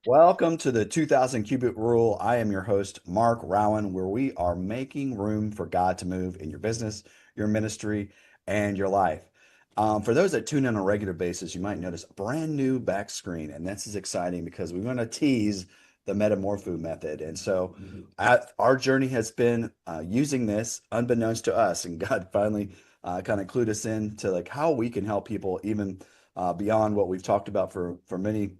Welcome to the 2000 Cubit Rule. I am your host, Mark Rowan, where we are making room for God to move in your business, your ministry, and your life. For those that tune in on a regular basis, you might notice a brand new back screen, and this is exciting because we're going to tease the metamorpho method. And so our journey has been using this unbeknownst to us, and God finally kind of clued us in to like how we can help people even beyond what we've talked about for many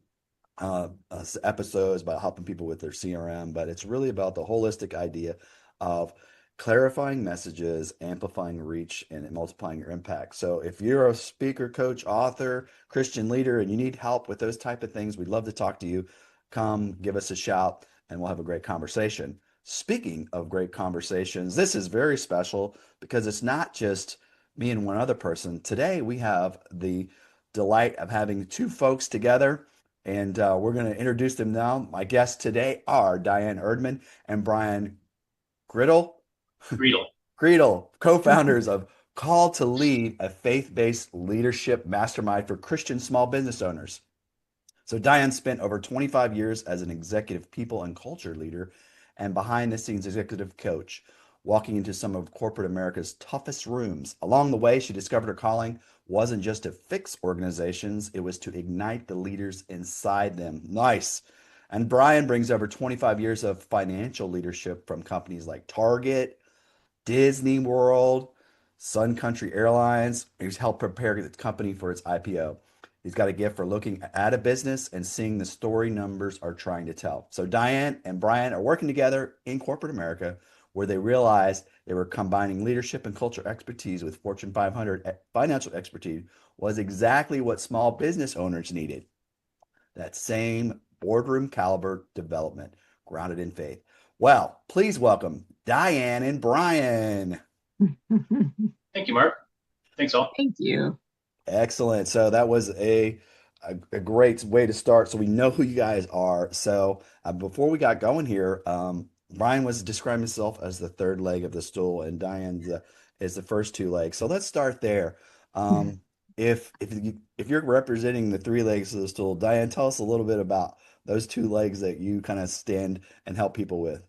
episodes about helping people with their CRM, but it's really about the holistic idea of clarifying messages, amplifying reach, and multiplying your impact. So if you're a speaker, coach, author, Christian leader, and you need help with those type of things, we'd love to talk to you. Come give us a shout and we'll have a great conversation. Speaking of great conversations, this is very special because it's not just me and one other person. Today we have the delight of having two folks together and we're going to introduce them now. My guests today are Diane Erdman and Brian Griddle. Gruidl. Gruidl, co-founders of Call to Lead, a faith-based leadership mastermind for Christian small business owners. So Diane spent over 25 years as an executive people and culture leader and behind the scenes executive coach, walking into some of corporate America's toughest rooms. Along the way, she discovered her calling wasn't just to fix organizations, it was to ignite the leaders inside them. Nice. And Brian brings over 25 years of financial leadership from companies like Target, Disney World, Sun Country Airlines. He's helped prepare the company for its IPO. He's got a gift for looking at a business and seeing the story numbers are trying to tell. So Diane and Brian are working together in corporate America where they realized they were combining leadership and culture expertise with Fortune 500 financial expertise was exactly what small business owners needed. That same boardroom caliber development grounded in faith. Well, please welcome Diane and Brian. Thank you, Mark. Thanks all. Thank you. Excellent. So that was a great way to start. So we know who you guys are. So before we got going here, Brian was describing himself as the third leg of the stool, and Diane is the first two legs. So let's start there. Um, if you're representing the three legs of the stool, Diane, tell us a little bit about those two legs that you kind of stand and help people with.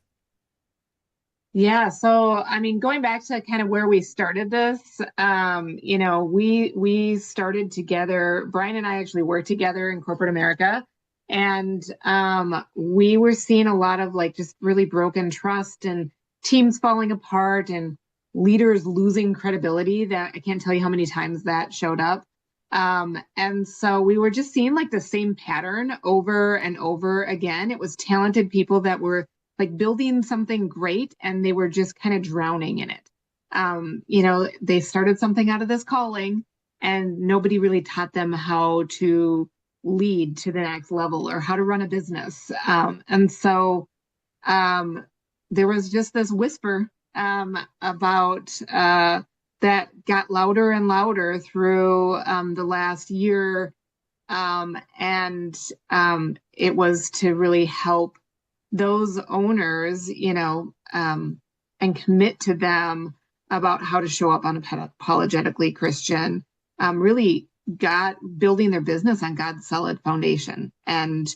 Yeah, so I mean, going back to kind of where we started this, we started together. Brian and I actually worked together in corporate America, and we were seeing a lot of like just really broken trust and teams falling apart and leaders losing credibility. That I can't tell you how many times that showed up. And so we were just seeing like the same pattern over and over again. It was talented people that were like building something great and they were just kind of drowning in it. They started something out of this calling and nobody really taught them how to lead to the next level or how to run a business. And so there was just this whisper about that got louder and louder through the last year. And it was to really help those owners, and commit to them about how to show up unapologetically Christian, really got building their business on God's solid foundation. And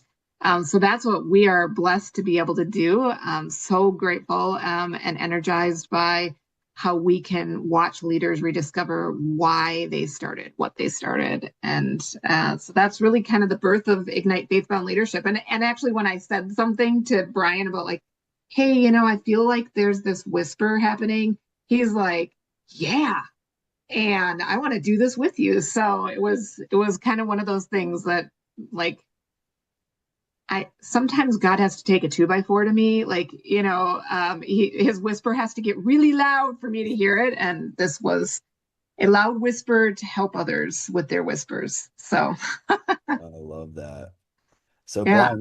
so that's what we are blessed to be able to do. I'm so grateful and energized by how we can watch leaders rediscover why they started what they started. And so that's really kind of the birth of Ignite Faith-Bound Leadership. And actually, when I said something to Brian about like, hey, I feel like there's this whisper happening, he's like, yeah, and I want to do this with you. So it was kind of one of those things that like I sometimes God has to take a 2x4 to me. Like, his whisper has to get really loud for me to hear it. And this was a loud whisper to help others with their whispers. So, I love that. So yeah.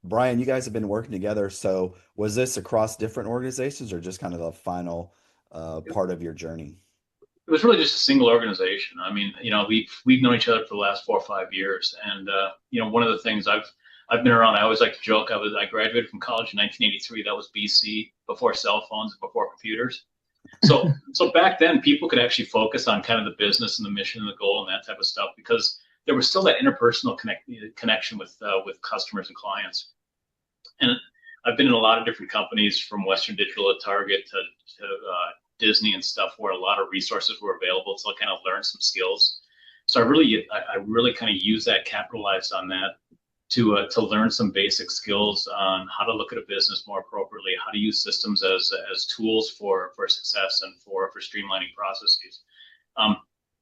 Brian, you guys have been working together. So was this across different organizations or just kind of the final part of your journey? It was really just a single organization. I mean, we've known each other for the last 4 or 5 years, and one of the things I've been around. I always like to joke. I graduated from college in 1983. That was BC, before cell phones and before computers. So back then, people could actually focus on kind of the business and the mission and the goal and that type of stuff because there was still that interpersonal connection with customers and clients. And I've been in a lot of different companies, from Western Digital to Target to Disney and stuff, where a lot of resources were available to kind of learn some skills. So I really kind of use that, capitalized on that to learn some basic skills on how to look at a business more appropriately, how to use systems as tools for success and for streamlining processes.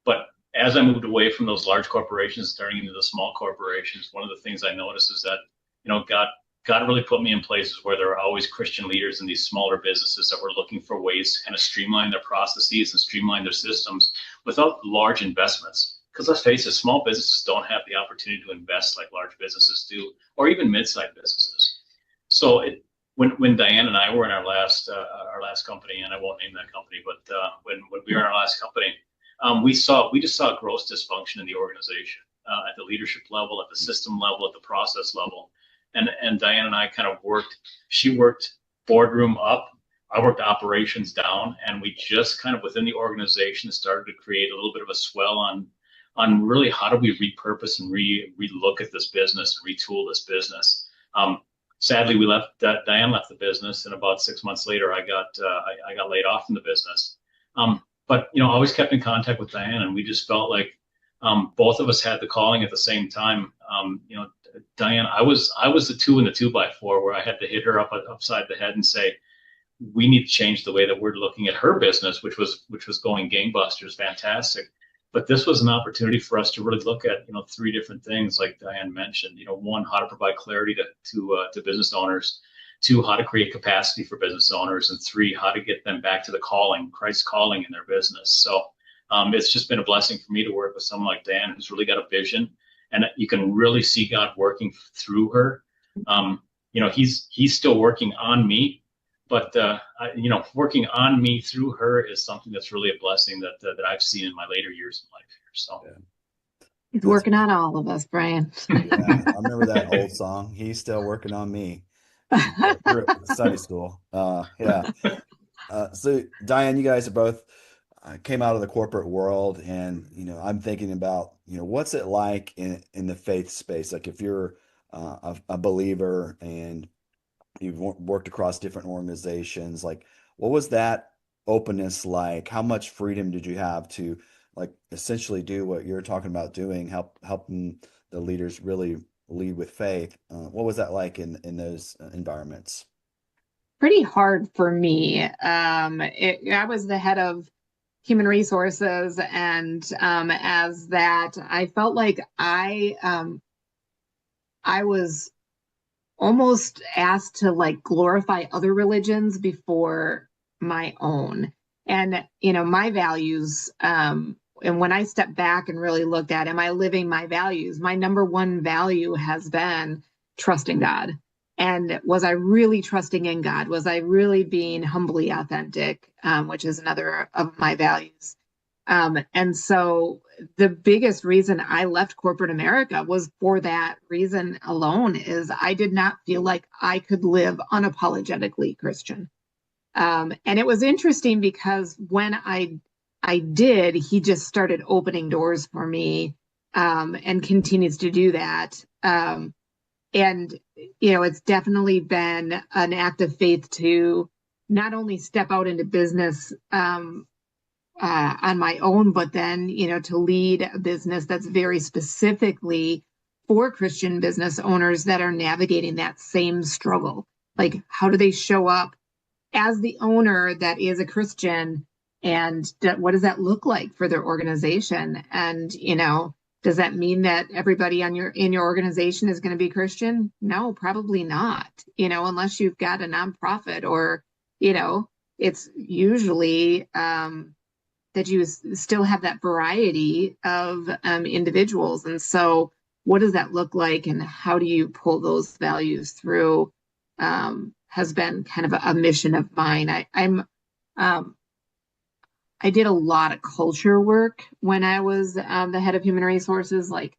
But as I moved away from those large corporations, starting into the small corporations, one of the things I noticed is that, God really put me in places where there are always Christian leaders in these smaller businesses that were looking for ways to kind of streamline their processes and streamline their systems without large investments. Because let's face it, small businesses don't have the opportunity to invest like large businesses do, or even mid-sized businesses. So when Diane and I were in our last company, and I won't name that company, but when we were in our last company, we just saw gross dysfunction in the organization, at the leadership level, at the system level, at the process level. And Diane and I kind of she worked boardroom up, I worked operations down, and we just kind of within the organization started to create a little bit of a swell on really how do we repurpose and relook at this business, retool this business. Sadly, Diane left the business, and about 6 months later, I got laid off from the business. But I always kept in contact with Diane, and we just felt like both of us had the calling at the same time. Diane, I was the 2 in the 2x4, where I had to hit her upside the head and say, we need to change the way that we're looking at her business, which was going gangbusters, fantastic. But this was an opportunity for us to really look at 3 different things, like Diane mentioned. 1, how to provide clarity to business owners. 2, how to create capacity for business owners, and 3, how to get them back to the calling, Christ's calling in their business. So it's just been a blessing for me to work with someone like Dan, who's really got a vision, and you can really see God working through her. He's still working on me, but working on me through her is something that's really a blessing that I've seen in my later years in life here. So he's working on all of us, Brian. Yeah, I remember that old song. He's still working on me. Sunday school. Yeah. So Diane, you guys are both came out of the corporate world, and I'm thinking about what's it like in the faith space. Like if you're a believer and you've worked across different organizations, like what was that openness like? How much freedom did you have to like essentially do what you're talking about doing, helping the leaders really lead with faith? What was that like in those environments? Pretty hard for me. I was the head of human resources, and as that, I felt like I was almost asked to like glorify other religions before my own, and my values. And when I stepped back and really looked at, am I living my values? My number one value has been trusting God. And was I really trusting in God? Was I really being humbly authentic, which is another of my values? And so the biggest reason I left corporate America was for that reason alone, is I did not feel like I could live unapologetically Christian. And it was interesting because when I did, he just started opening doors for me, and continues to do that. And, it's definitely been an act of faith to not only step out into business on my own, but then, to lead a business that's very specifically for Christian business owners that are navigating that same struggle. Like, how do they show up as the owner that is a Christian? And what does that look like for their organization? And, does that mean that everybody in your organization is going to be Christian? No, probably not. Unless you've got a nonprofit, or, it's usually that you still have that variety of individuals. And so what does that look like, and how do you pull those values through, has been kind of a mission of mine. I did a lot of culture work when I was the head of human resources. Like,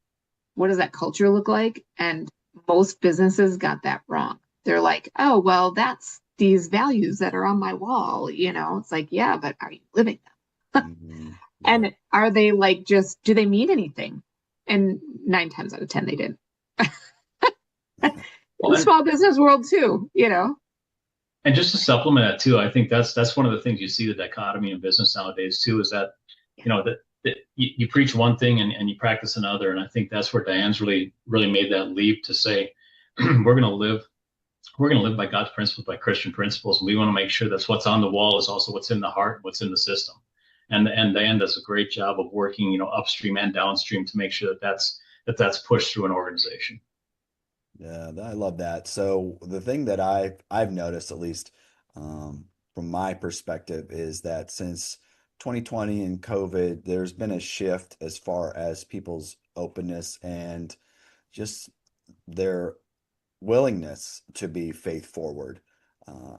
what does that culture look like? And most businesses got that wrong. They're like, oh, well, that's these values that are on my wall. It's like, yeah, but are you living them? Mm-hmm. Yeah. And are they like, do they mean anything? And 9 times out of 10, they didn't. the small business world too, And just to supplement that too, I think that's one of the things you see, the dichotomy in business nowadays too, is that that you preach one thing and you practice another. And I think that's where Diane's really made that leap to say we're going to live by God's principles, by Christian principles, and we want to make sure that's what's on the wall is also what's in the heart, what's in the system. And Diane does a great job of working, upstream and downstream to make sure that's pushed through an organization. Yeah, I love that. So the thing that I've noticed, at least from my perspective, is that since 2020 and COVID, there's been a shift as far as people's openness and just their willingness to be faith forward.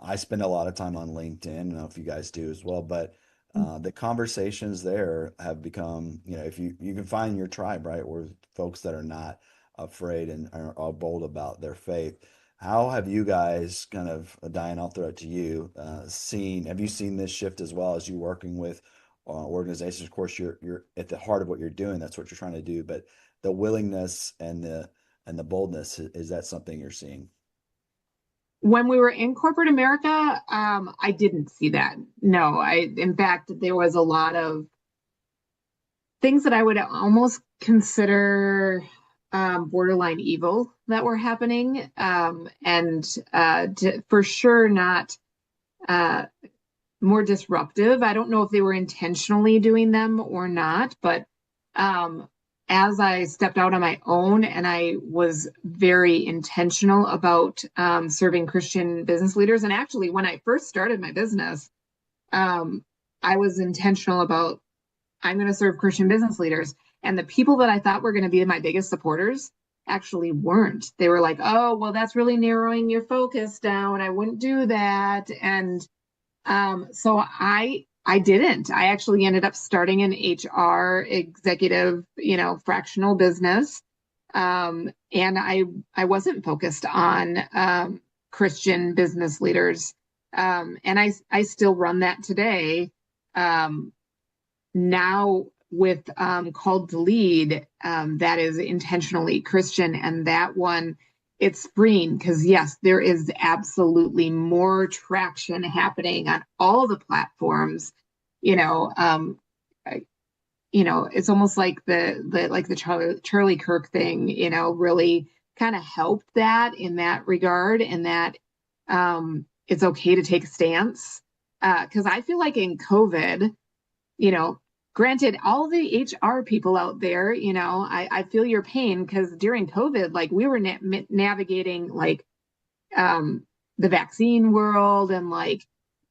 I spend a lot of time on LinkedIn. I don't know if you guys do as well, but the conversations there have become, if you can find your tribe, right, where folks that are not afraid and are bold about their faith. How have you guys kind of, Diane, I'll throw it to you, have you seen this shift as well as you working with organizations? Of course, you're at the heart of what you're doing. That's what you're trying to do, but the willingness and the boldness, is that something you're seeing? When we were in corporate America, I didn't see that. No, in fact, there was a lot of things that I would almost consider borderline evil that were happening, and for sure not more disruptive. I don't know if they were intentionally doing them or not, but as I stepped out on my own and I was very intentional about serving Christian business leaders. And actually, when I first started my business, I was intentional about, I'm going to serve Christian business leaders. And the people that I thought were going to be my biggest supporters actually weren't. They were like, oh, well, that's really narrowing your focus down. I wouldn't do that. And so I didn't. I actually ended up starting an HR executive, fractional business. And I wasn't focused on Christian business leaders. And I still run that today. Now with Called to Lead, that is intentionally Christian. And that one, it's freeing because, yes, there is absolutely more traction happening on all the platforms. It's almost like the Charlie Kirk thing, really kind of helped that in that regard, and that it's okay to take a stance. Because I feel like in COVID, granted, all the HR people out there, I feel your pain because during COVID, like we were navigating like the vaccine world and like,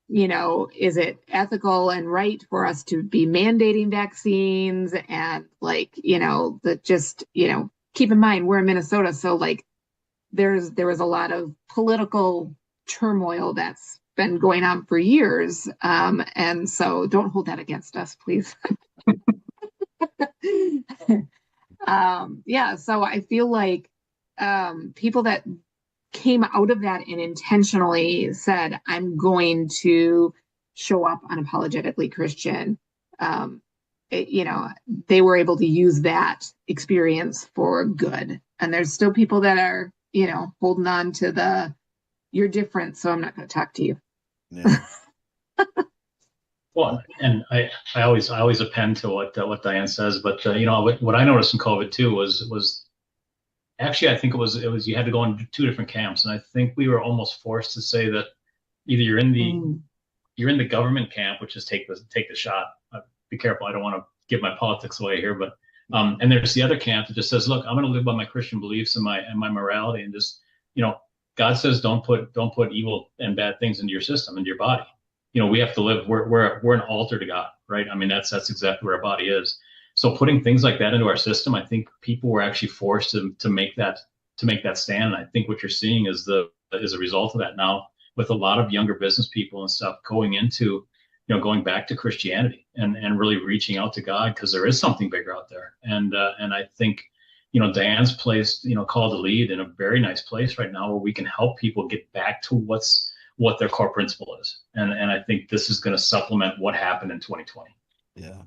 is it ethical and right for us to be mandating vaccines? And like, keep in mind, we're in Minnesota. So like there was a lot of political turmoil that's been going on for years. And so don't hold that against us, please. So I feel like people that came out of that and intentionally said, I'm going to show up unapologetically Christian, they were able to use that experience for good. And there's still people that are, holding on to you're different, so I'm not going to talk to you. Yeah. Well, and I always append to what Diane says, but what I noticed in COVID too was actually, I think it was you had to go in two different camps, and I think we were almost forced to say that either you're in the government camp, which is take the shot. Be careful, I don't want to give my politics away here, but and there's the other camp that just says, look, I'm going to live by my Christian beliefs and my morality, and just God says don't put evil and bad things into your system, into your body. We have to live. We're an altar to God, right? I mean, that's exactly where our body is. So putting things like that into our system, I think people were actually forced to make that stand. And I think what you're seeing is a result of that now, with a lot of younger business people and stuff going going back to Christianity and really reaching out to God, because there is something bigger out there. And I think Diane's placed Called to Lead in a very nice place right now, where we can help people get back to what their core principle is. And I think this is going to supplement what happened in 2020. Yeah.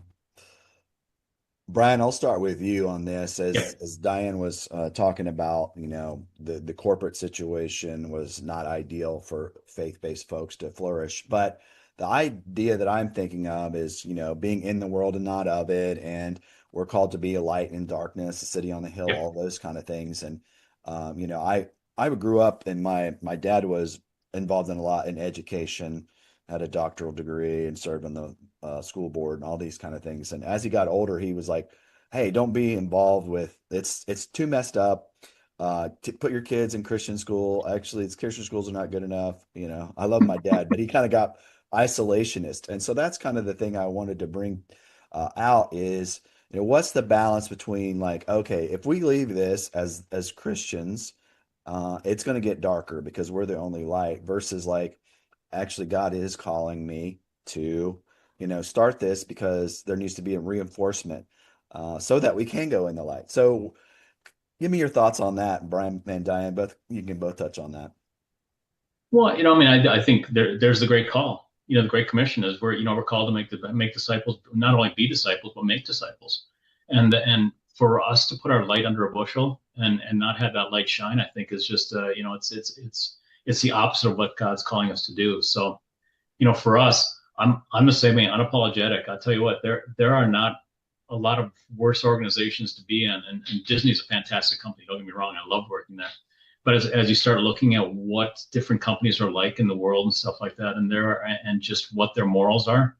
Brian, I'll start with you on this. Yeah. As Diane was talking about, the corporate situation was not ideal for faith-based folks to flourish. But the idea that I'm thinking of is, being in the world and not of it, and we're called to be a light in darkness, a city on the hill, Yeah. all those kind of things. And I grew up, and my dad was involved in a lot in education, had a doctoral degree, and served on the school board and all these kind of things. And as he got older, he was like, "Hey, don't be involved with it's too messed up. To put your kids in Christian school. Actually, it's Christian schools are not good enough." I love my dad, but he kind of got isolationist, and so that's kind of the thing I wanted to bring out is, what's the balance between like, okay, if we leave this as Christians, it's going to get darker because we're the only light, versus like, actually God is calling me to, start this because there needs to be a reinforcement so that we can go in the light. So give me your thoughts on that, Brian and Diane. Both you can both touch on that. Well, I mean, I think there's the great call. The Great Commission is we're called to make disciples, not only be disciples, but make disciples. And for us to put our light under a bushel and not have that light shine, I think is just it's the opposite of what God's calling us to do. So, for us, I'm the same way, unapologetic. I tell you what, there are not a lot of worse organizations to be in, and Disney's a fantastic company. Don't get me wrong, I love working there. But as you start looking at what different companies are like in the world and stuff like that, and just what their morals are,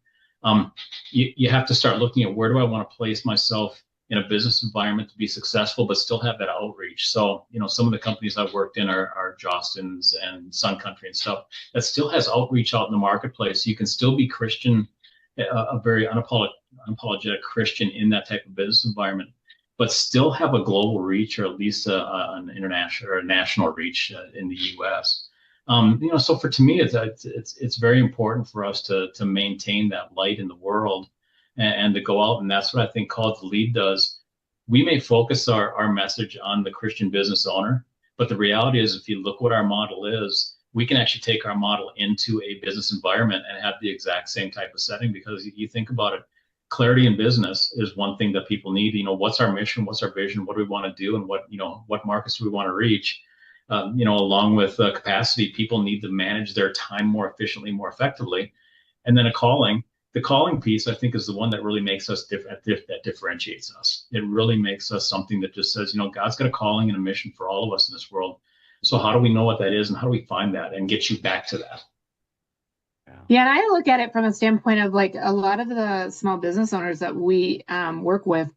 you have to start looking at where do I want to place myself in a business environment to be successful, but still have that outreach. So, some of the companies I've worked in are Jostens and Sun Country and stuff that still has outreach out in the marketplace. You can still be Christian, a very unapologetic Christian in that type of business environment, but still have a global reach, or at least an international or a national reach in the U.S. So to me, it's very important for us to maintain that light in the world, and to go out, and that's what I think Call to Lead does. We may focus our message on the Christian business owner, but the reality is, if you look what our model is, we can actually take our model into a business environment and have the exact same type of setting. Because you think about it, clarity in business is one thing that people need. What's our mission? What's our vision? What do we want to do? And what markets do we want to reach? Along with capacity, people need to manage their time more efficiently, more effectively. And then the calling piece, I think, is the one that really makes us different, that differentiates us. It really makes us something that just says, God's got a calling and a mission for all of us in this world. So how do we know what that is, and how do we find that and get you back to that? Yeah, and I look at it from a standpoint of like a lot of the small business owners that we work with,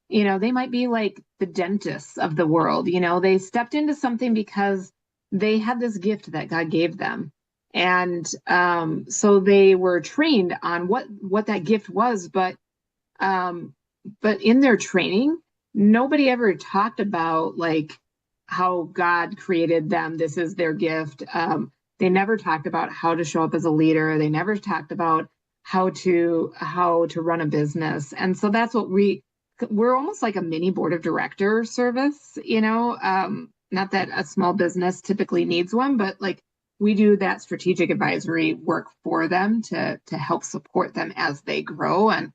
they might be like the dentists of the world. They stepped into something because they had this gift that God gave them. And so they were trained on what that gift was. But in their training, nobody ever talked about like how God created them. This is their gift. They never talked about how to show up as a leader. They never talked about how to run a business. And so that's what we're almost like a mini board of director service, not that a small business typically needs one, but like we do that strategic advisory work for them to help support them as they grow. And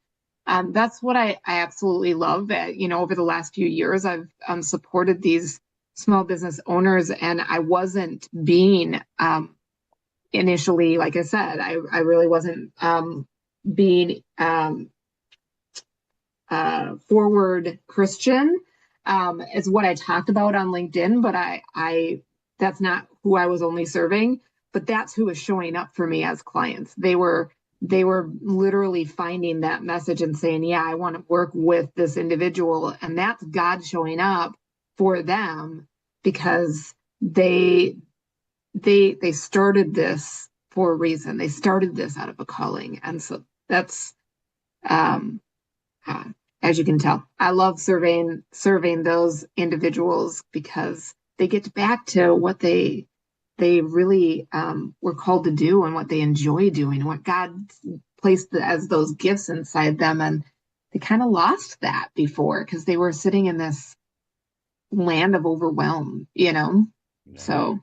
that's what I absolutely love. Over the last few years, I've supported these small business owners, and I wasn't being initially, like I said, I really wasn't being forward Christian is what I talked about on LinkedIn, but I that's not who I was only serving, but that's who was showing up for me as clients. They were literally finding that message and saying, yeah, I want to work with this individual. And that's God showing up for them because they started this for a reason. They started this out of a calling. And so that's, um, as you can tell, I love serving those individuals because they get back to what they really were called to do and what they enjoy doing and what God placed as those gifts inside them. And they kind of lost that before because they were sitting in this land of overwhelm, Yeah. So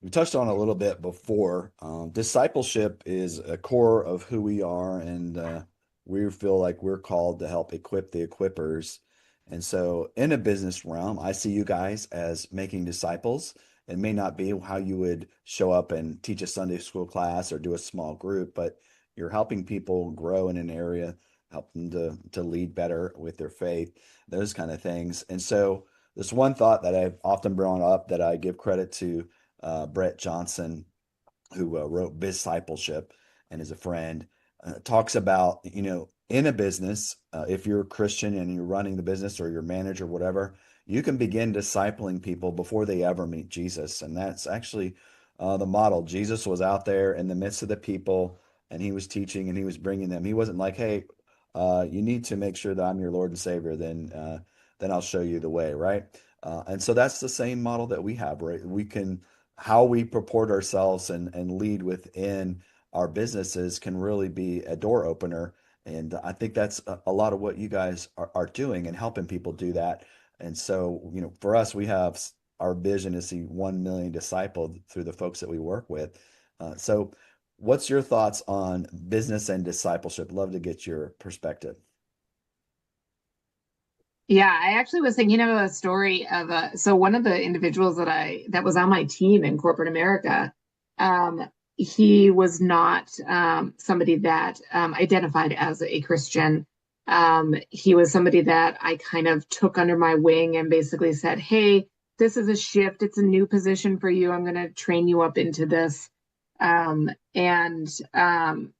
We touched on it a little bit before. Discipleship is a core of who we are, and we feel like we're called to help equip the equippers. And so in a business realm, I see you guys as making disciples. It may not be how you would show up and teach a Sunday school class or do a small group, but you're helping people grow in an area, help them to lead better with their faith, those kind of things. And so this one thought that I've often brought up that I give credit to Brett Johnson, who wrote Discipleship and is a friend, talks about, in a business, if you're a Christian and you're running the business or your manager, whatever, you can begin discipling people before they ever meet Jesus. And that's actually the model. Jesus was out there in the midst of the people and he was teaching and he was bringing them. He wasn't like, hey, you need to make sure that I'm your Lord and Savior, then I'll show you the way, right? And so that's the same model that we have, right? We can, how we purport ourselves and lead within our businesses can really be a door opener. And I think that's a lot of what you guys are doing and helping people do that. And so, for us, we have our vision is see 1 million discipled through the folks that we work with. So what's your thoughts on business and discipleship? Love to get your perspective. Yeah, I actually was thinking of a story of so one of the individuals that was on my team in corporate America, he was not somebody that identified as a Christian. He was somebody that I kind of took under my wing and basically said, "Hey, this is a shift. It's a new position for you. I'm going to train you up into this." And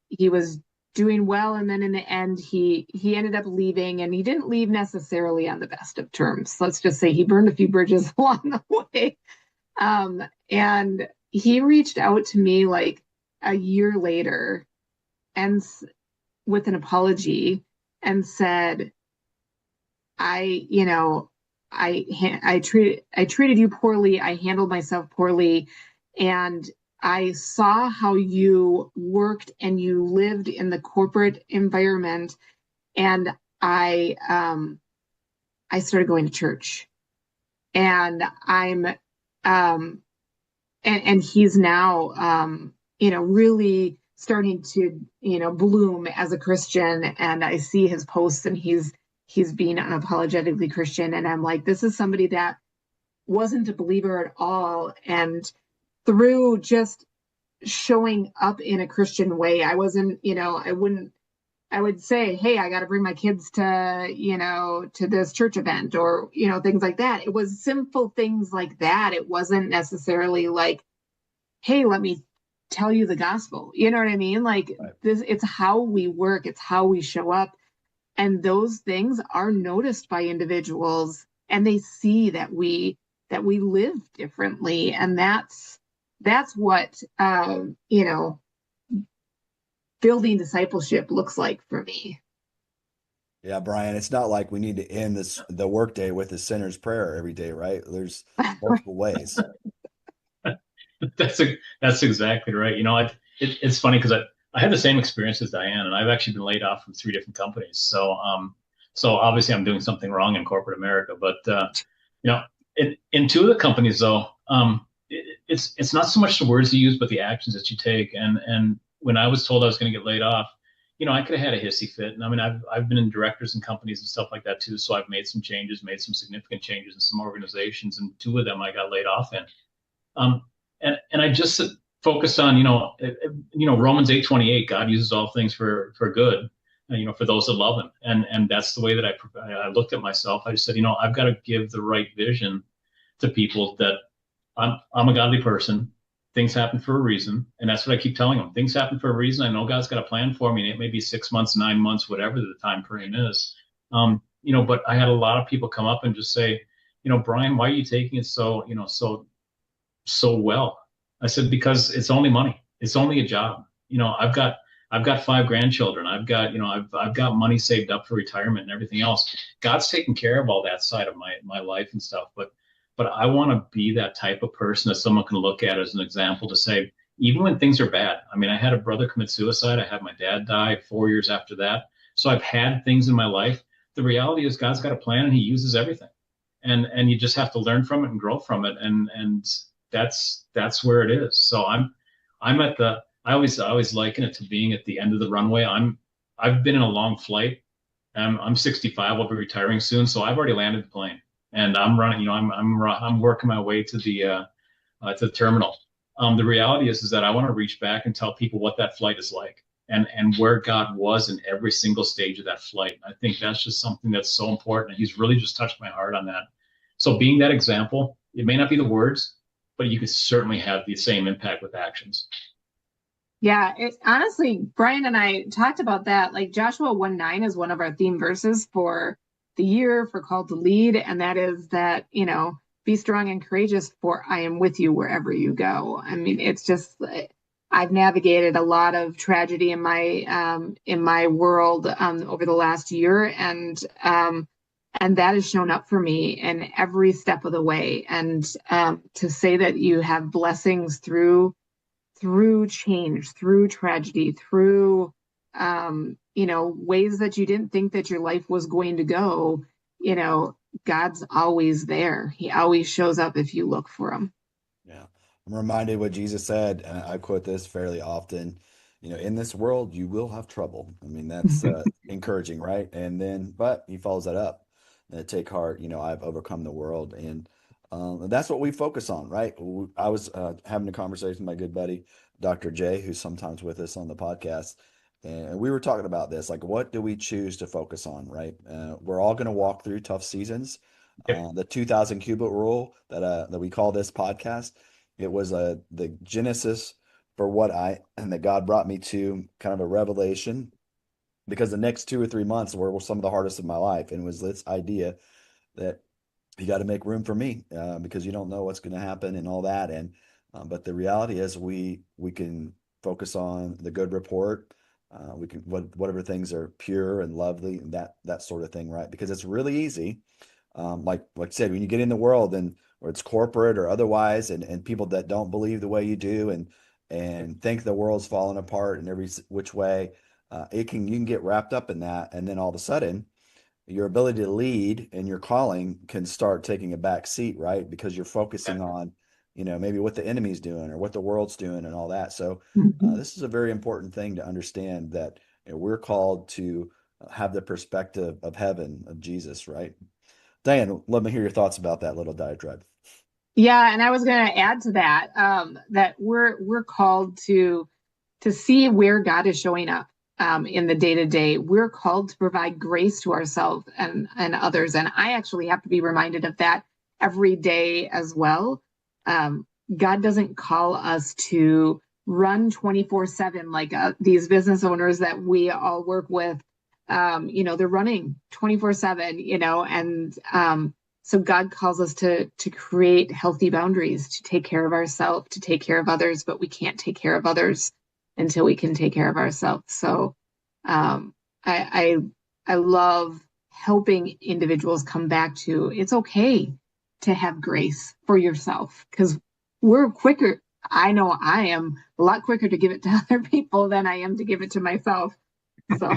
he was doing well, and then in the end he ended up leaving, and he didn't leave necessarily on the best of terms. Let's just say he burned a few bridges along the way. And he reached out to me like a year later and with an apology and said, I treated you poorly. I handled myself poorly, and I saw how you worked and you lived in the corporate environment, and I started going to church, and I'm and he's now really starting to bloom as a Christian, and I see his posts and he's being unapologetically Christian, and I'm like, this is somebody that wasn't a believer at all, and through just showing up in a Christian way. I wasn't, I would say, hey, I got to bring my kids to this church event or, things like that. It was simple things like that. It wasn't necessarily like, hey, let me tell you the gospel. You know what I mean? Like Right. it's how we work. It's how we show up. And those things are noticed by individuals, and they see that we live differently. And that's what building discipleship looks like for me. Yeah, Brian, it's not like we need to end the workday with a sinner's prayer every day, right? There's multiple ways. That's exactly right. It's funny because I had the same experience as Diane, and I've actually been laid off from 3 different companies. So obviously I'm doing something wrong in corporate America. But in 2 of the companies though, it's not so much the words you use, but the actions that you take. And when I was told I was going to get laid off, I could have had a hissy fit. And I mean, I've been in directors and companies and stuff like that too. So I've made some changes, made some significant changes in some organizations, and 2 of them I got laid off in. Um, and I just focused on, Romans 8:28, God uses all things for good, for those that love him. And that's the way that I looked at myself. I just said, I've got to give the right vision to people that I'm a godly person. Things happen for a reason. And that's what I keep telling them. Things happen for a reason. I know God's got a plan for me, and it may be 6 months, 9 months, whatever the time frame is. But I had a lot of people come up and just say, Brian, why are you taking it so well? I said, because it's only money. It's only a job. I've got 5 grandchildren. I've got money saved up for retirement and everything else. God's taking care of all that side of my life and stuff. But I want to be that type of person that someone can look at as an example to say, even when things are bad. I mean, I had a brother commit suicide. I had my dad die 4 years after that. So I've had things in my life. The reality is God's got a plan, and he uses everything. And you just have to learn from it and grow from it. And that's where it is. So I always liken it to being at the end of the runway. I'm I've been in a long flight. I'm 65. I'll be retiring soon, so I've already landed the plane, and I'm running. I'm working my way to the terminal. The reality is that I want to reach back and tell people what that flight is like, and where God was in every single stage of that flight. I think that's just something that's so important, and He's really just touched my heart on that. So being that example, it may not be the words, but you can certainly have the same impact with actions. Yeah, it honestly, Brian and I talked about that. Like Joshua 1:9 is one of our theme verses for the year for Called to Lead. And that is that, be strong and courageous, for I am with you wherever you go. I mean, it's just I've navigated a lot of tragedy in my world over the last year, and that has shown up for me in every step of the way. And to say that you have blessings through change, through tragedy, through ways that you didn't think that your life was going to go, God's always there. He always shows up if you look for him. Yeah. I'm reminded what Jesus said, and I quote this fairly often, in this world you will have trouble. I mean, that's encouraging, right? And then, but he follows that up. Take heart, I've overcome the world. And that's what we focus on, right? I was having a conversation with my good buddy, Dr. J, who's sometimes with us on the podcast. And we were talking about this, like, what do we choose to focus on, right? We're all going to walk through tough seasons. Yep. The 2000 Cubit Rule that we call this podcast, it was the genesis for and that God brought me to kind of a revelation, because the next 2 or 3 months were some of the hardest of my life. And it was this idea that you got to make room for me, because you don't know what's going to happen and all that. And but the reality is we can focus on the good report. We can whatever things are pure and lovely and that sort of thing, right? Because it's really easy, like I said, when you get in the world, and or it's corporate or otherwise, and people that don't believe the way you do, and think the world's falling apart in every which way, you can get wrapped up in that, and then all of a sudden your ability to lead and your calling can start taking a back seat, right? Because you're focusing on, maybe what the enemy's doing or what the world's doing and all that. So Mhm. this is a very important thing to understand, that we're called to have the perspective of heaven, of Jesus, right? Diane, let me hear your thoughts about that little diatribe. Yeah, and I was going to add to that, that we're called to see where God is showing up in the day to day. We're called to provide grace to ourselves and others, and I actually have to be reminded of that every day as well. God doesn't call us to run 24/7 like these business owners that we all work with. They're running 24/7. And so God calls us to create healthy boundaries, to take care of ourselves, to take care of others, but we can't take care of others until we can take care of ourselves. So um, I, I love helping individuals come back to it's okay to have grace for yourself, because we're quicker. I know I am a lot quicker to give it to other people than I am to give it to myself. So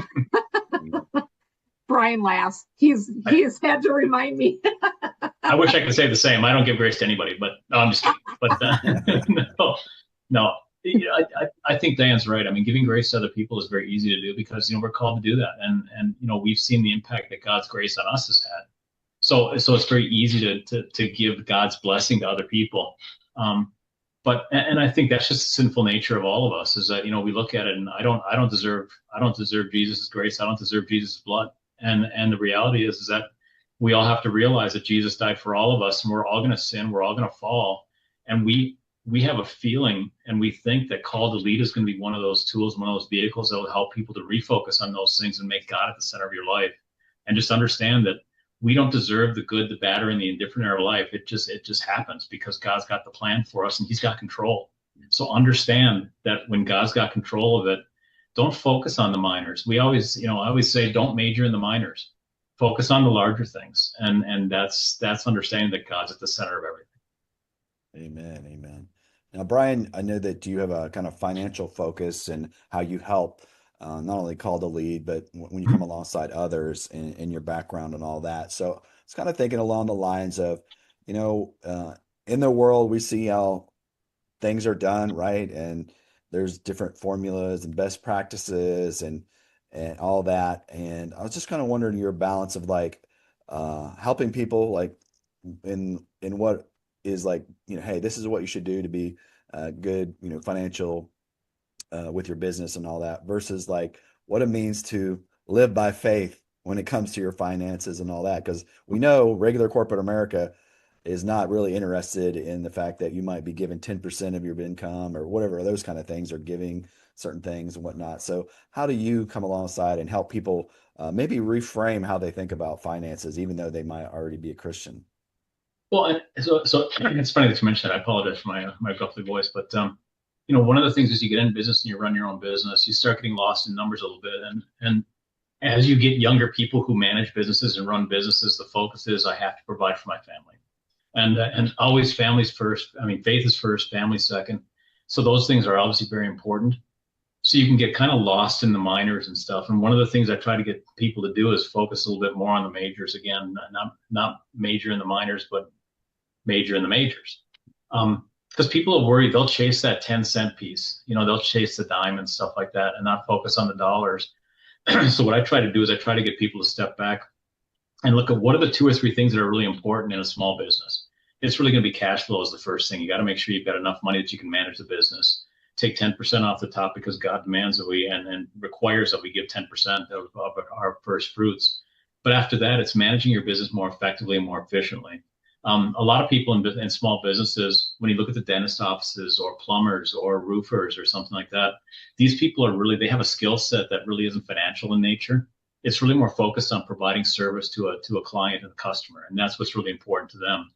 Brian laughs. He has had to remind me. I wish I could say the same. I don't give grace to anybody, but no, I'm just kidding. But no, no. I think Diane's right. I mean, giving grace to other people is very easy to do because we're called to do that, and we've seen the impact that God's grace on us has had. So it's very easy to give God's blessing to other people. But I think that's just the sinful nature of all of us, is that we look at it and I don't deserve Jesus' grace. I don't deserve Jesus' blood. And the reality is that we all have to realize that Jesus died for all of us, and we're all going to sin, we're all going to fall, and we have a feeling and we think that call to lead is going to be one of those tools, one of those vehicles that will help people to refocus on those things and make God at the center of your life, and just understand that we don't deserve the good, the bad, or in the indifferent in our life. It just happens because God's got the plan for us and He's got control. So understand that when God's got control of it, don't focus on the minors. I always say, don't major in the minors. Focus on the larger things, and that's understanding that God's at the center of everything. Amen. Amen. Now, Brian, I know that you have a kind of financial focus and how you help, not only call the lead, but when you come alongside others in your background and all that. So it's kind of thinking along the lines of, you know, uh, in the world, we see how things are done, right? And there's different formulas and best practices, and all that. And I was just kind of wondering your balance of like helping people like in what is like, hey, this is what you should do to be good, financial with your business and all that versus like what it means to live by faith when it comes to your finances and all that. Because we know regular corporate America is not really interested in the fact that you might be given 10% of your income or whatever those kind of things, or giving certain things and whatnot. So how do you come alongside and help people maybe reframe how they think about finances, even though they might already be a Christian? Well, so it's funny that you mentioned that. I apologize for my gruffly voice, but one of the things is you get in business and you run your own business, you start getting lost in numbers a little bit, and as you get younger people who manage businesses and run businesses, the focus is I have to provide for my family, and always families first. I mean, faith is first, family second. So those things are obviously very important. So you can get kind of lost in the minors and stuff. And one of the things I try to get people to do is focus a little bit more on the majors again, not major in the minors, but major in the majors. Because people are worried they'll chase that 10-cent piece, they'll chase the dime and stuff like that and not focus on the dollars. So what I try to do is I try to get people to step back and look at what are the 2 or 3 things that are really important in a small business. It's really going to be cash flow is the first thing. You got to make sure you've got enough money that you can manage the business. Take 10% off the top because God demands that we and requires that we give 10% of our first fruits. But after that, it's managing your business more effectively and more efficiently. A lot of people in small businesses, when you look at the dentist offices or plumbers or roofers or something like that, these people they have a skill set that really isn't financial in nature. It's really more focused on providing service to a client and a customer, and that's what's really important to them.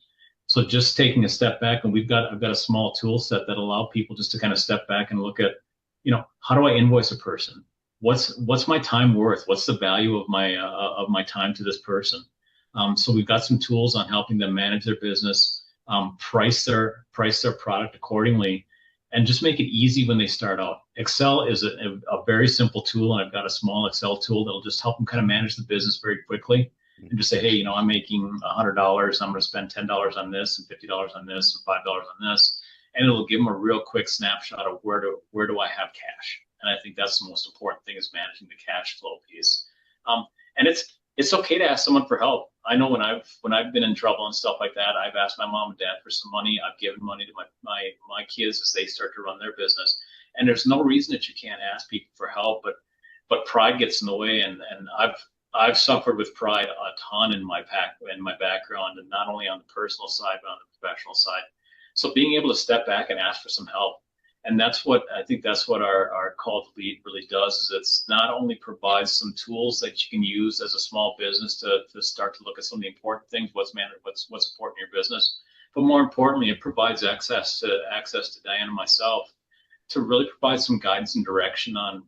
So just taking a step back, and I've got a small tool set that allow people just to kind of step back and look at, how do I invoice a person? What's my time worth? What's the value of my time to this person? So we've got some tools on helping them manage their business, price their product accordingly, and just make it easy when they start out. Excel is a very simple tool, and I've got a small Excel tool that'll just help them kind of manage the business very quickly and just say, hey, I'm making $100. I'm going to spend $10 on this and $50 on this and $5 on this, and it'll give them a real quick snapshot of where do I have cash. And I think that's the most important thing is managing the cash flow piece. And it's okay to ask someone for help. I know when I've been in trouble and stuff like that, I've asked my mom and dad for some money. I've given money to my kids as they start to run their business. And there's no reason that you can't ask people for help, but pride gets in the way. And I've suffered with pride a ton in my background, and not only on the personal side, but on the professional side. So being able to step back and ask for some help. And that's what our call to lead really does, is it's not only provides some tools that you can use as a small business to start to look at some of the important things, what's important in your business, but more importantly, it provides access to Diane and myself to really provide some guidance and direction on,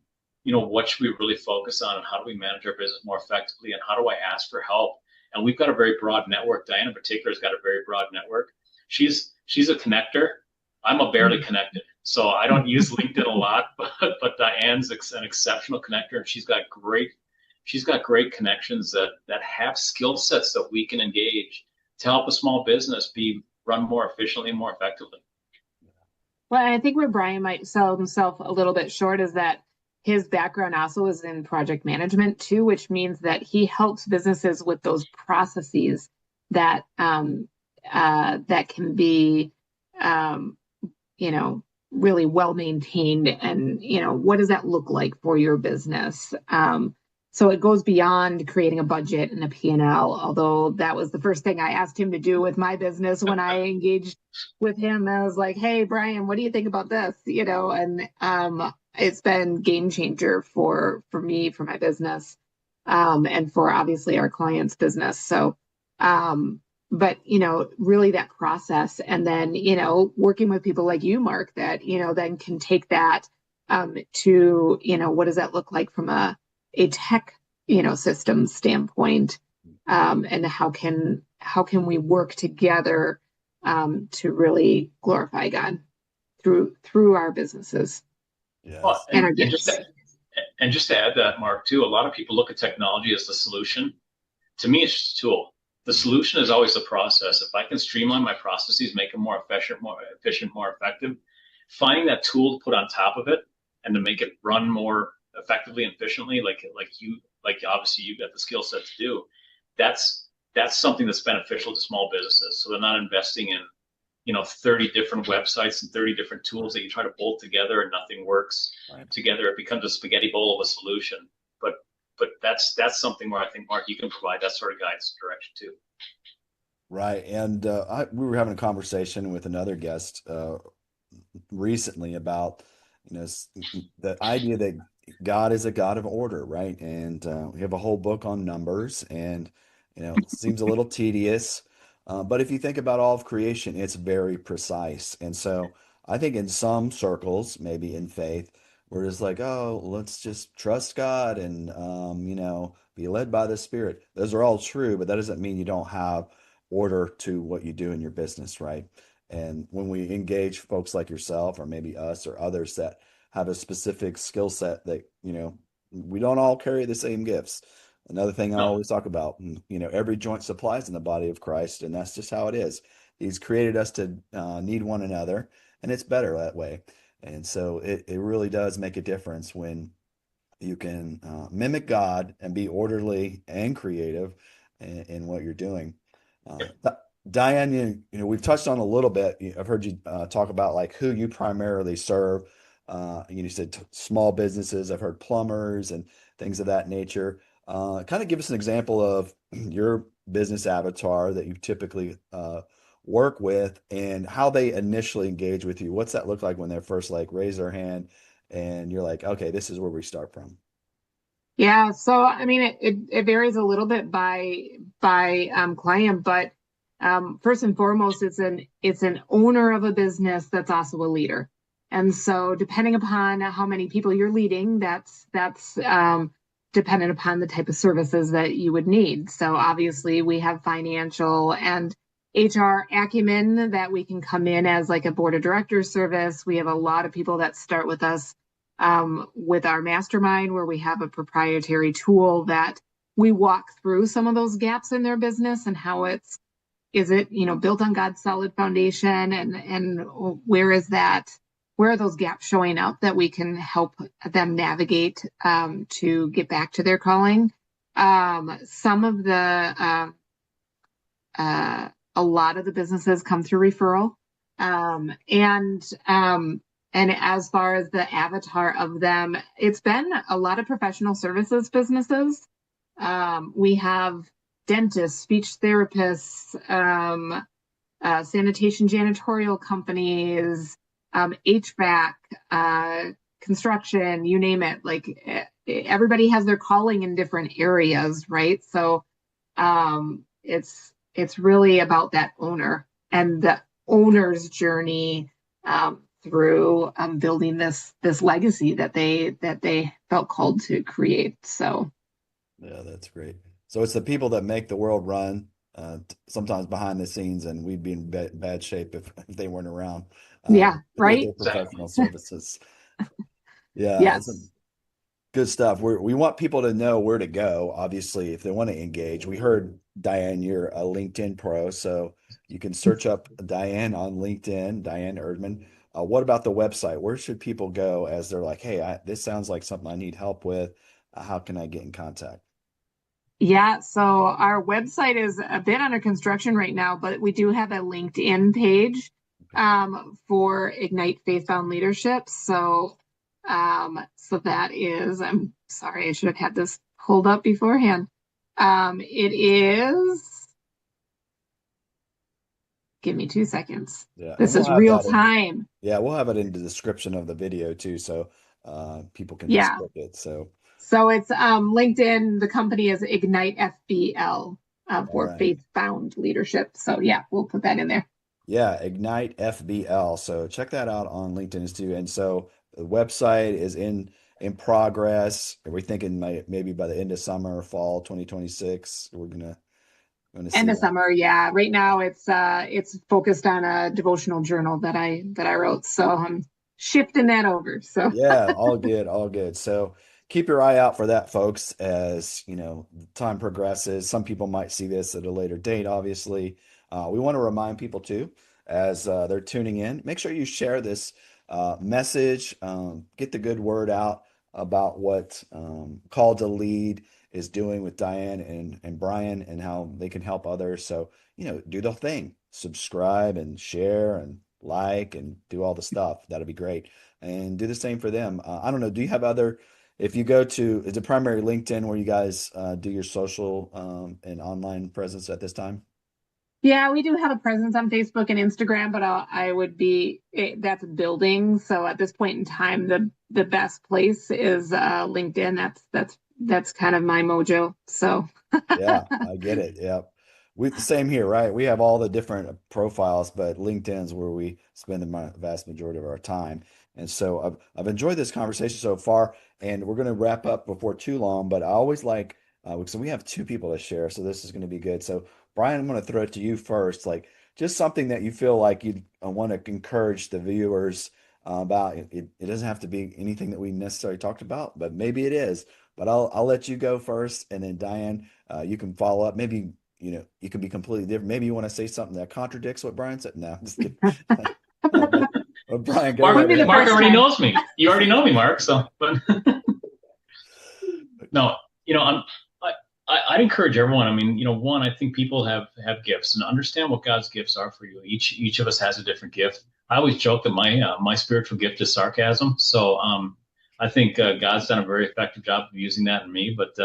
what should we really focus on and how do we manage our business more effectively and how do I ask for help? And we've got a very broad network. Diane in particular has got a very broad network. She's a connector. I'm a barely connected. So I don't use LinkedIn a lot, but Diane's an exceptional connector, and she's got great connections that have skill sets that we can engage to help a small business be run more efficiently and more effectively. Well, I think where Brian might sell himself a little bit short is that his background also is in project management too, which means that he helps businesses with those processes that that can be really well maintained, and what does that look like for your business? So it goes beyond creating a budget and a P&L, although that was the first thing I asked him to do with my business when I engaged with him. I was like, hey, Brian, what do you think about this? And it's been game changer for me, for my business, and for obviously our clients' business. So but really that process, and then working with people like you, Mark, that then can take that to what does that look like from a tech systems standpoint, and how can we work together to really glorify God through our businesses. Yes. Well, and just to add that, Mark, too, a lot of people look at technology as the solution. To me, it's just a tool. The solution is always the process. If I can streamline my processes, make them more efficient, more effective, finding that tool to put on top of it and to make it run more effectively and efficiently, like obviously you've got the skill set to do, that's that's something that's beneficial to small businesses. So they're not investing in 30 different websites and 30 different tools that you try to bolt together and nothing works Right. together. It becomes a spaghetti bowl of a solution. But that's something where I think, Mark, you can provide that sort of guidance and direction too. Right. And we were having a conversation with another guest recently about, the idea that God is a God of order, right? And we have a whole book on numbers, and it seems a little tedious, but if you think about all of creation, it's very precise. And so I think in some circles, maybe in faith, we're just like, oh, let's just trust God and be led by the Spirit. Those are all true, but that doesn't mean you don't have order to what you do in your business, right? And when we engage folks like yourself, or maybe us or others that have a specific skill set that, we don't all carry the same gifts. Another thing I No, always talk about, every joint supplies in the body of Christ, and that's just how it is. He's created us to need one another, and it's better that way. And so it really does make a difference when you can mimic God and be orderly and creative in what you're doing. Diane, we've touched on a little bit. I've heard you talk about like who you primarily serve. You said small businesses. I've heard plumbers and things of that nature. Kind of give us an example of your business avatar that you typically work with and how they initially engage with you. What's that look like when they first like raise their hand and you're like, okay, this is where we start from. Yeah, so I mean it varies a little bit by client, but first and foremost, it's an owner of a business that's also a leader. And so depending upon how many people you're leading, that's dependent upon the type of services that you would need. So obviously we have financial and HR acumen that we can come in as like a board of directors service. We have a lot of people that start with us with our mastermind, where we have a proprietary tool that we walk through some of those gaps in their business and how is it built on God's solid foundation, and where are those gaps showing up that we can help them navigate to get back to their calling. Some of a lot of the businesses come through referral. And as far as the avatar of them, it's been a lot of professional services businesses. We have dentists, speech therapists, sanitation janitorial companies, HVAC, construction, you name it. Like everybody has their calling in different areas, right? So it's really about that owner and the owner's journey through building this legacy that they felt called to create. So Yeah, that's great. So it's the people that make the world run, sometimes behind the scenes, and we'd be in bad shape if they weren't around yeah, with right. their exactly. professional services. Yeah, it's Yes. good stuff. We want people to know where to go, obviously, if they want to engage. We heard, Diane, you're a LinkedIn pro, so you can search up Diane on LinkedIn, Diane Erdman. What about the website? Where should people go as they're like, hey, this sounds like something I need help with. How can I get in contact? Yeah, so our website is a bit under construction right now, but we do have a LinkedIn page for Ignite Faith-Bound Leadership. So that is, I'm sorry, I should have had this pulled up beforehand. It is, give me 2 seconds. Yeah, and This we'll is have real that in. time. Yeah, we'll have it in the description of the video too, so people can just Yeah. click it. So, So it's LinkedIn. The company is Ignite FBL all for right. Faith-Bound Leadership. So yeah, we'll put that in there. Yeah, Ignite FBL. So check that out on LinkedIn too. And so the website is in progress. Are we thinking maybe by the end of summer or fall 2026? We're gonna End see of that. summer, yeah. Right now it's focused on a devotional journal that I wrote. So I'm shifting that over. So Yeah, all good, all good. So keep your eye out for that, folks, as time progresses. Some people might see this at a later date, obviously. We want to remind people too, as they're tuning in, make sure you share this message, get the good word out. about what Call to Lead is doing with Diane and Brian and how they can help others. So, do the thing, subscribe and share and like and do all the stuff. That'd be great. And do the same for them. I don't know. Do you have other, if you go to, is it primary LinkedIn where you guys do your social and online presence at this time? Yeah, we do have a presence on Facebook and Instagram, but I would be that's building. So at this point in time, the best place is LinkedIn. That's kind of my mojo. So Yeah, I get it. Yeah. The same here, right? We have all the different profiles, but LinkedIn's where we spend the vast majority of our time. And so I've enjoyed this conversation so far, and we're going to wrap up before too long, but I always like, so we have two people to share, so this is going to be good. So Brian, I'm going to throw it to you first, like just something that you feel like you want to encourage the viewers about. It doesn't have to be anything that we necessarily talked about, but maybe it is. But I'll let you go first, and then Diane, you can follow up. Maybe you can be completely different. Maybe you want to say something that contradicts what Brian said. No, I'm just kidding. But Brian, go Mark, ahead. Mark already knows me. You already know me, Mark. So, but no, I'd encourage everyone. I mean, one, I think people have gifts, and understand what God's gifts are for you. Each of us has a different gift. I always joke that my spiritual gift is sarcasm. So I think God's done a very effective job of using that in me. But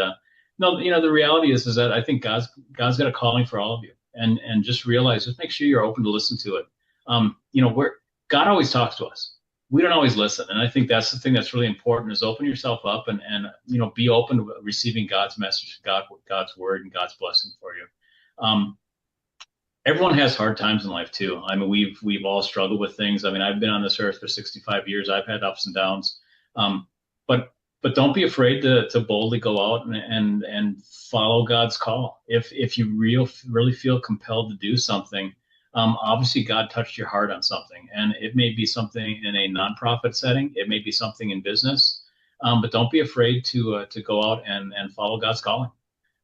no, the reality is that I think God's got a calling for all of you, and just realize, just make sure you're open to listen to it. Where God always talks to us. We don't always listen. And I think that's the thing that's really important, is open yourself up and be open to receiving God's message, God's word, and God's blessing for you. Everyone has hard times in life too. I mean, we've all struggled with things. I mean, I've been on this earth for 65 years. I've had ups and downs. But don't be afraid to boldly go out and follow God's call. If you really feel compelled to do something, obviously God touched your heart on something, and it may be something in a nonprofit setting, it may be something in business, but don't be afraid to go out and follow God's calling.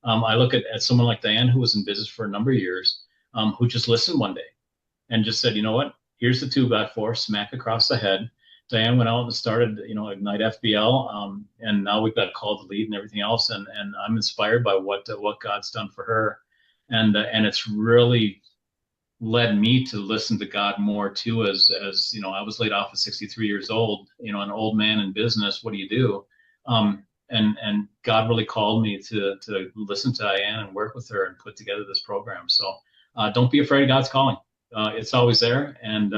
I look at someone like Diane, who was in business for a number of years, who just listened one day and just said, you know what, here's the 2x4, smack across the head. Diane went out and started, Ignite FBL, and now we've got Call to Lead and everything else, and I'm inspired by what God's done for her, and it's really led me to listen to God more too. As I was laid off at 63 years old, an old man in business. What do you do? And God really called me to listen to Diane and work with her and put together this program. So don't be afraid of God's calling. It's always there, and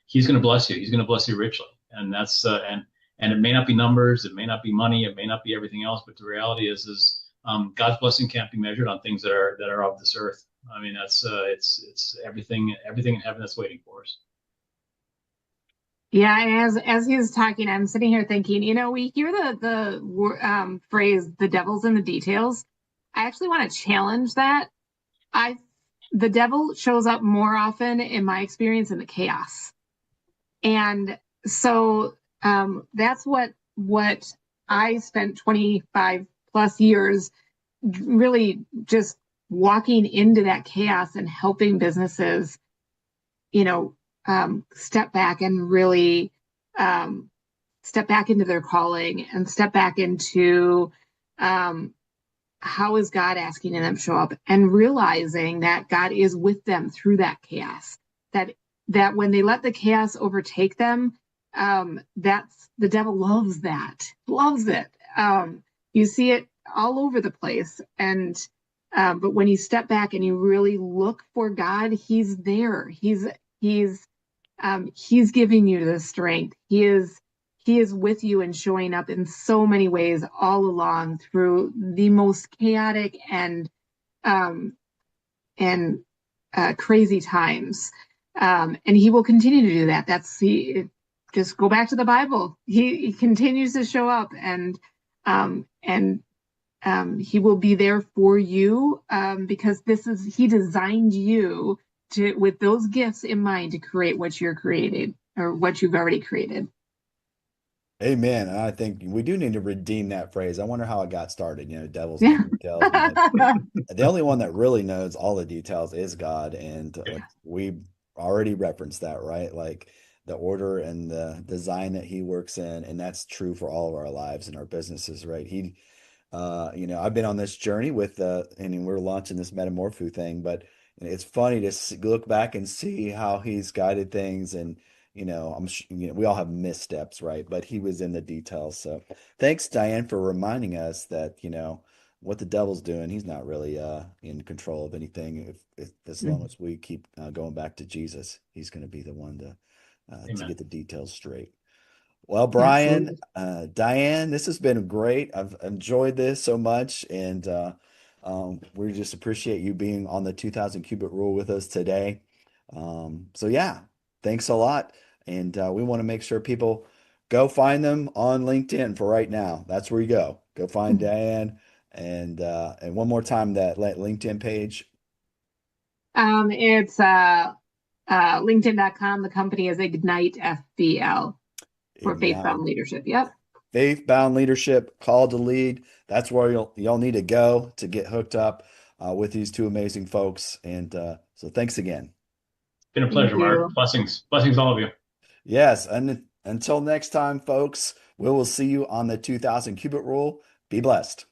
He's going to bless you. He's going to bless you richly. And that's and it may not be numbers, it may not be money, it may not be everything else, but the reality is God's blessing can't be measured on things that are of this earth. I mean, that's it's everything in heaven that's waiting for us. yeah, and as he was talking, I'm sitting here thinking, we hear the phrase "the devil's in the details." I actually want to challenge that. The devil shows up more often, in my experience, in the chaos. And so that's what I spent 25 plus years really just walking into that chaos and helping businesses, step back and really step back into their calling and step back into how is God asking them to show up, and realizing that God is with them through that chaos. That when they let the chaos overtake them, that's the devil loves it. You see it all over the place, and but when you step back and you really look for God, He's there. He's giving you the strength. He is with you and showing up in so many ways all along through the most chaotic and crazy times. And He will continue to do that. Just go back to the Bible. He continues to show up, and He will be there for you, because He designed you with those gifts in mind to create what you're created, or what you've already created. Amen. And I think we do need to redeem that phrase. I wonder how it got started. Devil's in Yeah. the details. The only one that really knows all the details is God. And we already referenced that, right? Like the order and the design that he works in, and that's true for all of our lives and our businesses, right? I've been on this journey with, and we're launching this metamorpho thing, but it's funny to look back and see how he's guided things. And, we all have missteps, right? But he was in the details. So thanks, Diane, for reminding us that, what the devil's doing, he's not really in control of anything. As long Mhm. as we keep going back to Jesus, he's going to be the one to Amen. get the details straight. Well, Brian, Absolutely. Diane, this has been great. I've enjoyed this so much, and we just appreciate you being on the 2000 Cubit Rule with us today. So yeah, thanks a lot, and we want to make sure people go find them on LinkedIn for right now. That's where you go. Go find Diane, and one more time that LinkedIn page. It's LinkedIn.com. The company is Ignite FBL for Ignite. faith-bound leadership. Yep. Faith-bound leadership, called to lead. That's where you'll need to go to get hooked up with these two amazing folks. And so thanks again. Been a Thank pleasure, Mark. you. Blessings. Blessings, all of you. Yes, and until next time, folks, we will see you on the 2000 Cubit Rule. Be blessed.